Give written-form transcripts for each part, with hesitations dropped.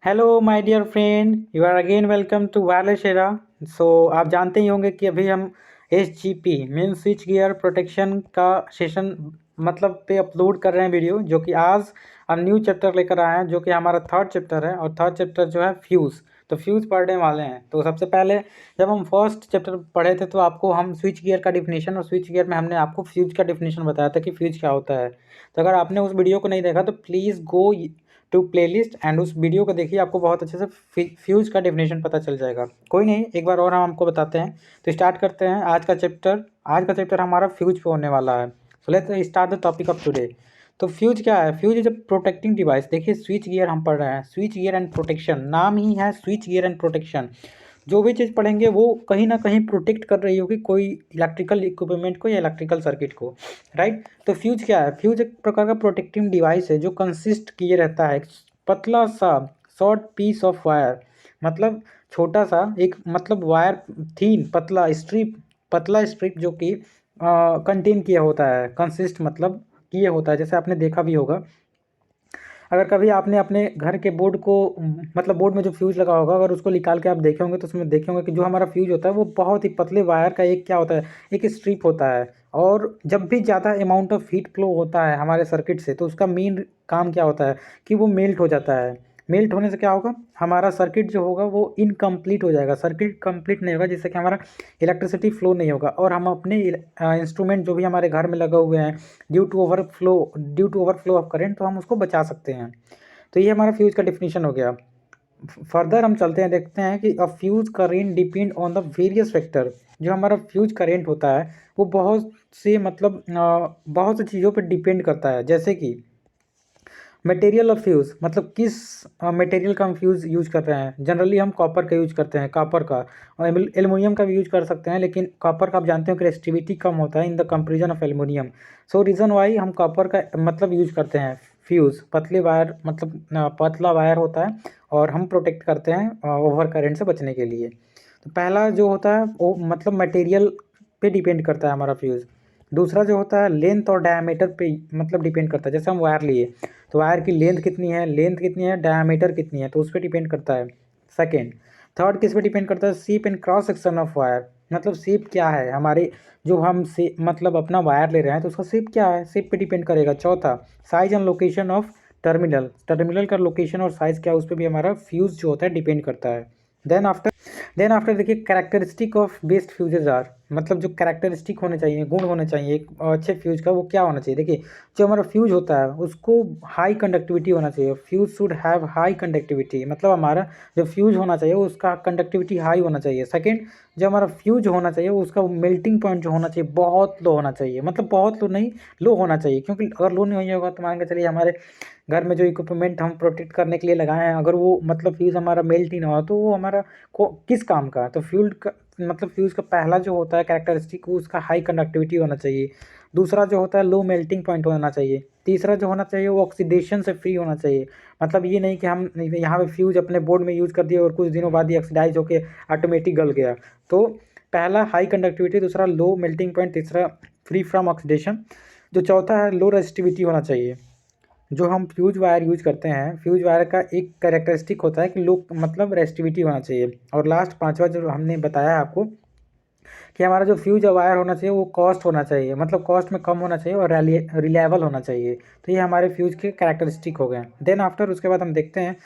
Hello my dear friend, you are again welcome to wireless era. So आप जानते ही होंगे कि अभी हम SGP mean switch gear protection का सेशन मतलब पे अपलोड कर रहे हैं वीडियो, जो कि आज हम न्यू चैप्टर लेकर आए हैं, जो कि हमारा थर्ड चैप्टर है। और थर्ड चैप्टर जो है फ्यूज़, तो फ्यूज़ पढ़ने वाले हैं। तो सबसे पहले जब हम फर्स्ट चैप्टर पढ़े थे तो आपको हम स्विच गियर का डिफिनीशन और स्विच गियर में हमने आपको फ्यूज का डिफिनीशन बताया था कि फ्यूज क्या होता है। तो अगर आपने उस वीडियो को नहीं देखा तो please go to playlist and उस वीडियो को देखिए, आपको बहुत अच्छे से फ्यूज का डेफिनेशन पता चल जाएगा। कोई नहीं, एक बार और हम आपको बताते हैं। तो स्टार्ट करते हैं आज का चैप्टर। आज का चैप्टर हमारा फ्यूज पे होने वाला है। So let's start the topic of today. तो फ्यूज क्या है? Fuse is a protecting device. देखिए स्विच गियर हम पढ़ रहे हैं, स्विच गियर एंड प्रोटेक्शन, नाम ही है स्विच गियर एंड प्रोटेक्शन। जो भी चीज़ पढ़ेंगे वो कहीं ना कहीं प्रोटेक्ट कर रही होगी कोई इलेक्ट्रिकल इक्विपमेंट को या इलेक्ट्रिकल सर्किट को, राइट। तो फ्यूज क्या है? फ्यूज एक प्रकार का प्रोटेक्टिव डिवाइस है जो कंसिस्ट किए रहता है पतला सा शॉर्ट पीस ऑफ वायर, मतलब छोटा सा एक मतलब वायर, थीन पतला स्ट्रिप, पतला स्ट्रिप जो कि कंटेन किया होता है, कंसिस्ट मतलब किए होता है। जैसे आपने देखा भी होगा, अगर कभी आपने अपने घर के बोर्ड को मतलब बोर्ड में जो फ्यूज़ लगा होगा, अगर उसको निकाल के आप देखे होंगे तो उसमें देखे होंगे कि जो हमारा फ्यूज़ होता है वो बहुत ही पतले वायर का एक क्या होता है, एक स्ट्रिप होता है। और जब भी ज़्यादा अमाउंट ऑफ हीट फ्लो होता है हमारे सर्किट से तो उसका मेन काम क्या होता है कि वो मेल्ट हो जाता है। मेल्ट होने से क्या होगा, हमारा सर्किट जो होगा वो इनकम्प्लीट हो जाएगा, सर्किट कंप्लीट नहीं होगा, जिससे कि हमारा इलेक्ट्रिसिटी फ्लो नहीं होगा और हम अपने इंस्ट्रूमेंट जो भी हमारे घर में लगे हुए हैं due to overflow of current, तो हम उसको बचा सकते हैं। तो ये हमारा फ्यूज का डिफिनीशन हो गया। फर्दर हम चलते हैं, देखते हैं कि अ fuse current depend on the various factor. जो हमारा फ्यूज करेंट होता है वो बहुत से मतलब बहुत सी चीज़ों पर डिपेंड करता है। जैसे कि मटेरियल ऑफ फ्यूज़, मतलब किस मटेरियल का हम फ्यूज़ यूज कर रहे हैं। जनरली हम कॉपर का यूज करते हैं, कॉपर का, और एल्युमिनियम का भी यूज कर सकते हैं, लेकिन कॉपर का आप जानते हो कि रेसिस्टिविटी कम होता है in the comparison of aluminium. So reason why हम कॉपर का मतलब यूज करते हैं फ्यूज़। पतले वायर मतलब पतला वायर होता है और हम प्रोटेक्ट करते हैं ओवर करंट से बचने के लिए। तो पहला जो होता है वो मतलब मटेरियल पे डिपेंड करता है हमारा फ्यूज़। दूसरा जो होता है लेंथ और डायमीटर पे मतलब डिपेंड करता है। जैसे हम वायर लिए तो वायर की लेंथ कितनी है, डायमीटर कितनी है, तो उस पर डिपेंड करता है। सेकेंड, थर्ड किस पे डिपेंड करता है, shape and cross section of wire, मतलब शेप क्या है हमारे, जो हम से मतलब अपना वायर ले रहे हैं तो उसका शेप क्या है, शेप पे डिपेंड करेगा। चौथा, size and location of terminal, terminal का लोकेशन और साइज क्या है उस पर भी हमारा फ्यूज जो होता है डिपेंड करता है। देन आफ्टर देखिए characteristic of best fuses are, मतलब जो कैरेक्टरिस्टिक होने चाहिए, गुण होने चाहिए एक अच्छे फ्यूज का, वो क्या होना चाहिए। देखिए जो हमारा फ्यूज होता है उसको हाई कंडक्टिविटी होना चाहिए। Fuse should have high conductivity, मतलब हमारा जो फ्यूज होना चाहिए उसका कंडक्टिविटी हाई होना चाहिए। सेकेंड, जो हमारा फ्यूज होना चाहिए उसका मेल्टिंग पॉइंट जो होना चाहिए बहुत लो होना चाहिए, मतलब बहुत लो नहीं, लो होना चाहिए। क्योंकि अगर लो नहीं होगा तो मान के चलिए हमारे घर में जो इक्विपमेंट हम प्रोटेक्ट करने के लिए लगाए हैं, अगर वो मतलब फ्यूज़ हमारा मेल्ट ही ना हो तो वो हमारा को किस काम का। तो फ्यूल का मतलब फ्यूज़ का पहला जो होता है कैरेक्टरिस्टिक वो उसका हाई कंडक्टिविटी होना चाहिए। दूसरा जो होता है लो मेल्टिंग पॉइंट होना चाहिए। तीसरा जो होना चाहिए वो ऑक्सीडेशन से फ्री होना चाहिए, मतलब ये नहीं कि हम यहाँ पे फ्यूज अपने बोर्ड में यूज़ कर दिए और कुछ दिनों बाद ही ऑक्सीडाइज होकर ऑटोमेटिक गल गया। तो पहला हाई कंडक्टिविटी, दूसरा लो मेल्टिंग पॉइंट, तीसरा फ्री फ्रॉम ऑक्सीडेशन, जो चौथा है लो रेसिस्टिविटी होना चाहिए। जो हम फ्यूज वायर यूज करते हैं, फ्यूज वायर का एक कैरेक्टरिस्टिक होता है कि लो मतलब रेसिस्टिविटी होना चाहिए। और लास्ट पांचवा जो हमने बताया आपको कि हमारा जो फ्यूज वायर होना चाहिए वो कॉस्ट होना चाहिए, मतलब कॉस्ट में कम होना चाहिए और रिलायबल होना चाहिए। तो ये हमारे फ्यूज के कैरेक्टरिस्टिक हो गए। देन आफ्टर उसके बाद हम देखते हैं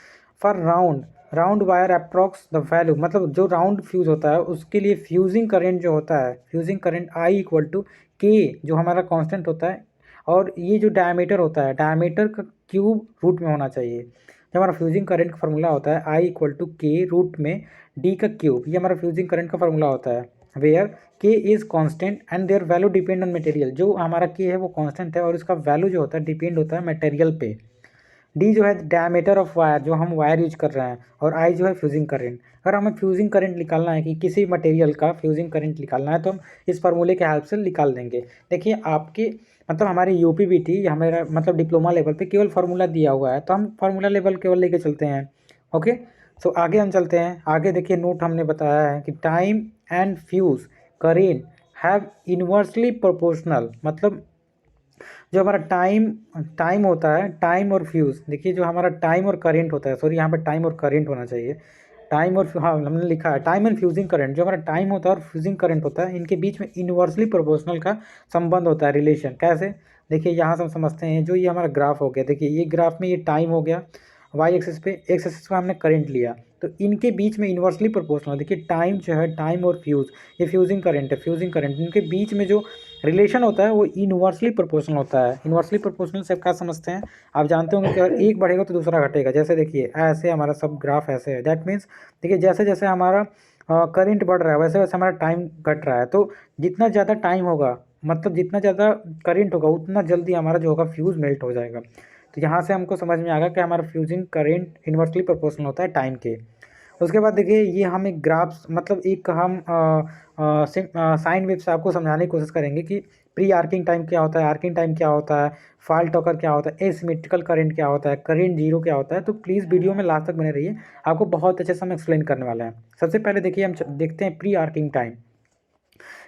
for round, round wire approx the value, मतलब जो राउंड फ्यूज होता है उसके लिए फ्यूजिंग करंट जो होता है, fusing current I equal to K, जो हमारा कांस्टेंट होता है। और ये जो डायमीटर होता है, डायमीटर का क्यूब रूट में होना चाहिए। जो हमारा फ्यूजिंग करंट का फार्मूला होता है आई इक्वल टू के रूट में डी का क्यूब, ये हमारा फ्यूजिंग करंट का फार्मूला होता है। वेयर के is constant and their value depend on material, जो हमारा के है वो कांस्टेंट है और इसका वैल्यू जो होता है डिपेंड होता है मटेरियल पे। डी जो है डायमीटर ऑफ वायर, जो हम वायर यूज कर रहे हैं, और आई जो है फ्यूजिंग करंट। अगर हमें फ्यूजिंग करंट निकालना है कि किसी मटेरियल का फ्यूजिंग करंट निकालना है तो हम इस फार्मूले के हेल्प से निकाल देंगे। देखिए आपके मतलब हमारी यूपीवीटी हमारा मतलब डिप्लोमा लेवल पे केवल फार्मूला दिया हुआ है तो हम फार्मूला लेवल केवल लेके चलते हैं। ओके, सो आगे हम चलते हैं। आगे देखिए नोट हमने बताया है कि time and fuse current have inversely proportional, मतलब जो हमारा टाइम टाइम होता है, टाइम और फ्यूज़, देखिए जो हमारा टाइम और करंट होता है, सॉरी यहाँ पे टाइम और करंट होना चाहिए, टाइम और हाँ हमने लिखा है टाइम एंड फ्यूजिंग करंट, जो हमारा टाइम होता है और फ्यूजिंग करंट होता है, इनके बीच में इन्वर्सली प्रोपोर्शनल का संबंध होता है, रिलेशन। कैसे? देखिए यहाँ से हम समझते हैं, जो ये हमारा ग्राफ हो गया, देखिए ये ग्राफ में ये टाइम हो गया वाई एक्सिस पे, एक्स एक्सिस पे हमने करंट लिया, तो इनके बीच में इन्वर्सली प्रोपोर्शनल, देखिए टाइम जो है, टाइम और फ्यूज़, ये फ्यूजिंग करंट है, फ्यूजिंग करंट, इनके बीच में जो रिलेशन होता है वो इन्वर्सली प्रोपोर्शनल होता है। इन्वर्सली प्रोपोर्शनल से आप क्या समझते हैं? आप जानते होंगे कि अगर एक बढ़ेगा तो दूसरा घटेगा। जैसे देखिए ऐसे हमारा सब ग्राफ ऐसे है, दैट मीन्स देखिए जैसे जैसे हमारा करंट बढ़ रहा है वैसे वैसे हमारा टाइम घट रहा है। तो जितना ज़्यादा टाइम होगा, मतलब जितना ज़्यादा करंट होगा, उतना जल्दी हमारा जो होगा फ्यूज़ मेल्ट हो जाएगा। तो यहाँ से हमको समझ में आ गया कि हमारा फ्यूजिंग करंट इन्वर्सली प्रोपोर्शनल होता है टाइम के। उसके बाद देखिए ये हम एक ग्राफ, मतलब एक हम साइन वेव से आपको समझाने की कोशिश करेंगे कि प्री आर्किंग टाइम क्या होता है, आर्किंग टाइम क्या होता है, फॉल्ट ऑकर क्या होता है, एसिमेट्रिकल करंट क्या होता है, करंट जीरो क्या होता है। तो प्लीज़ वीडियो में लास्ट तक बने रहिए, आपको बहुत अच्छे से हम एक्सप्लेन करने वाले हैं। सबसे पहले देखिए हम देखते हैं pre arcing time.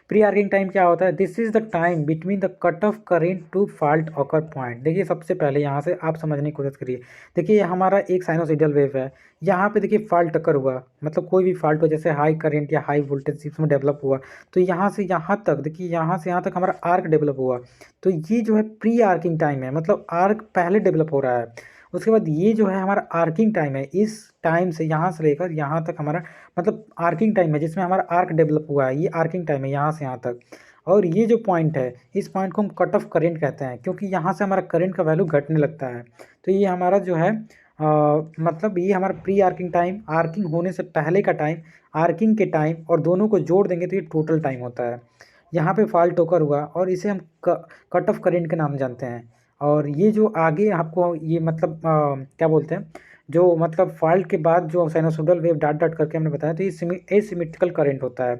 Pre arcing time क्या होता है? This is the time between the cut off current to fault occur point. देखिए सबसे पहले यहाँ से आप समझने की कोशिश करिए। देखिए ये हमारा एक साइनोसॉइडल वेव है, यहाँ पे देखिए फॉल्ट अकर हुआ, मतलब कोई भी फॉल्ट हो, जैसे हाई करंट या हाई वोल्टेज इसमें डेवलप हुआ, तो यहाँ से यहाँ तक देखिए, यहाँ से यहाँ तक हमारा आर्क डेवलप हुआ। तो ये जो है प्री आर्किंग टाइम है, मतलब आर्क पहले डेवलप हो रहा है। उसके बाद ये जो है हमारा आर्किंग टाइम है, इस टाइम से यहाँ से लेकर यहाँ तक हमारा मतलब आर्किंग टाइम है, जिसमें हमारा आर्क डेवलप हुआ है, ये आर्किंग टाइम है यहाँ से यहाँ तक। और ये जो पॉइंट है, इस पॉइंट को हम कट ऑफ करेंट कहते हैं, क्योंकि यहाँ से हमारा करंट का वैल्यू घटने लगता है। तो ये हमारा जो है मतलब ये हमारा प्री आर्किंग टाइम, आर्किंग होने से पहले का टाइम, आर्किंग के टाइम, और दोनों को जोड़ देंगे तो ये टोटल टाइम होता है। यहाँ पे फॉल्ट होकर हुआ और इसे हम कट ऑफ करेंट के नाम जानते हैं। और ये जो आगे आपको ये मतलब क्या बोलते हैं, जो मतलब फॉल्ट के बाद जो साइनोसॉइडल वेव डॉट डॉट करके हमने बताया, तो ये एसिमेट्रिकल करंट होता है।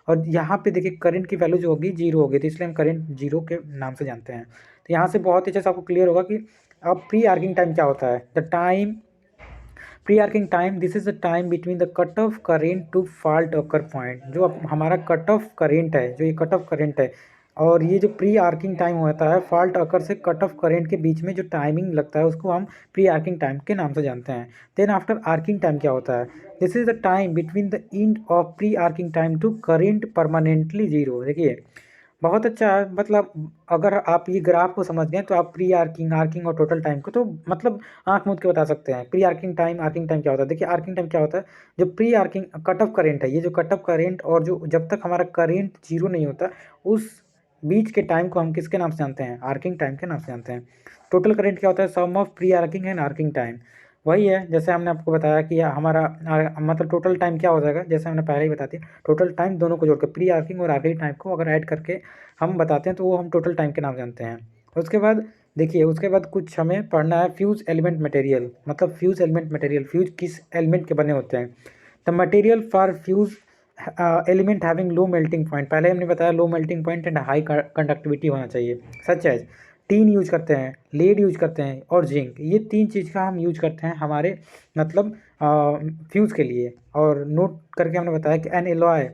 और यहाँ पे देखिए करंट की वैल्यू जो होगी जीरो होगी, तो इसलिए हम करंट जीरो के नाम से जानते हैं। तो यहाँ से बहुत ही अच्छे से आपको क्लियर होगा कि अब प्री आर्किंग टाइम क्या होता है। The time pre arcing time, this is the time between the cut off current to fault occur point. जो हमारा कट ऑफ करेंट है, जो ये कट ऑफ करेंट है, और ये जो प्री आर्किंग टाइम होता है, फॉल्ट अकर से कट ऑफ करेंट के बीच में जो टाइमिंग लगता है, उसको हम प्री आर्किंग टाइम के नाम से जानते हैं। देन आफ्टर आर्किंग टाइम क्या होता है? This is the time between the end of pre arcing time to current permanently zero. देखिए बहुत अच्छा है, मतलब अगर आप ये ग्राफ को समझ गए तो आप प्री आर्किंग, आर्किंग और टोटल टाइम को तो मतलब आंख मूंद के बता सकते हैं। प्री आर्किंग टाइम क्या होता है? देखिए आर्किंग टाइम क्या होता है, जो pre arcing cut off current है, ये जो कट ऑफ करेंट और जो जब तक हमारा करेंट जीरो नहीं होता, उस बीच के टाइम को हम किसके नाम से जानते हैं? आर्किंग टाइम के नाम से जानते हैं। टोटल करंट क्या होता है? Sum of pre arcing and arcing time. वही है जैसे हमने आपको बताया कि हमारा मतलब टोटल टाइम क्या हो जाएगा, जैसे हमने पहले ही बता दिया, टोटल टाइम दोनों को जोड़कर प्री आर्किंग और आर्किंग टाइम को अगर ऐड करके हम बताते हैं तो वो हम टोटल टाइम के नाम जानते हैं। उसके बाद देखिए, उसके बाद कुछ हमें पढ़ना है फ्यूज एलिमेंट मटेरियल। मतलब फ्यूज एलिमेंट मटेरियल, फ्यूज किस एलिमेंट के बने होते हैं? The material for fuse element having low melting point, पहले हमने बताया low melting point and high conductivity होना चाहिए। सच एज टीन यूज करते हैं, लेड यूज करते हैं और जिंक, ये तीन चीज़ का हम यूज करते हैं हमारे मतलब फ्यूज़ के लिए। और नोट करके हमने बताया कि N alloy,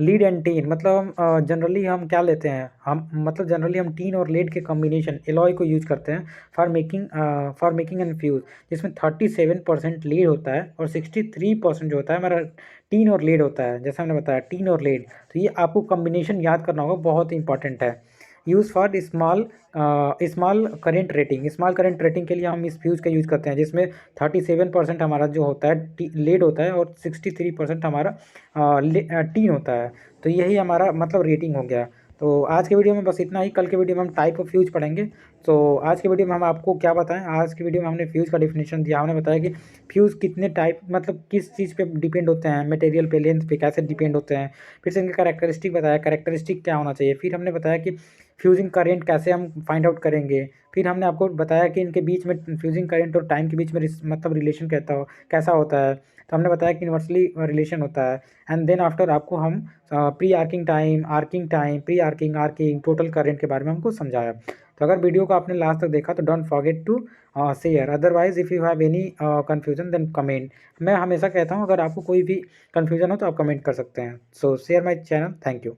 lead and teen, मतलब जनरली हम क्या लेते हैं, हम मतलब जनरली हम टीन और लेड के कॉम्बिनेशन एलॉय को यूज करते हैं फॉर मेकिंग एन फ्यूज, जिसमें 37% लीड होता है और 63% जो होता है हमारा टीन और लेड होता है। जैसे हमने बताया टीन और लेड, तो ये आपको कॉम्बिनेशन याद करना होगा, बहुत इंपॉर्टेंट है। Use for small current rating, small current rating के लिए हम इस फ्यूज़ का यूज़ करते हैं, जिसमें 37% हमारा जो होता है लेड होता है और 63% हमारा टीन होता है। तो यही हमारा मतलब रेटिंग हो गया। तो आज के वीडियो में बस इतना ही, कल के वीडियो में हम टाइप ऑफ फ्यूज पढ़ेंगे। तो आज के वीडियो में हम आपको क्या बताएं, आज के वीडियो में हमने फ्यूज़ का डिफिनेशन दिया, हमने बताया कि फ्यूज़ कितने टाइप मतलब किस चीज़ पे डिपेंड होते हैं, मटेरियल पे, लेंथ पे कैसे डिपेंड होते हैं। फिर से इनके कैरेक्टरिस्टिक बताया, कैरेक्टरिस्टिक क्या होना चाहिए। फिर हमने बताया कि फ्यूजिंग करेंट कैसे हम फाइंड आउट करेंगे। फिर हमने आपको बताया कि इनके बीच में फ्यूजिंग करेंट और टाइम के बीच में मतलब रिलेशन कैसा होता है। तो हमने बताया कि इन्वर्सली रिलेशन होता है। एंड देन आफ्टर आपको हम pre arcing time, arcing time, pre arcing, arcing, total current के बारे में हमको समझाया। तो अगर वीडियो को आपने लास्ट तक देखा तो don't forget to share, otherwise if you have any confusion then comment. मैं हमेशा कहता हूँ अगर आपको कोई भी कन्फ्यूजन हो तो आप कमेंट कर सकते हैं। सो share my channel, thank you.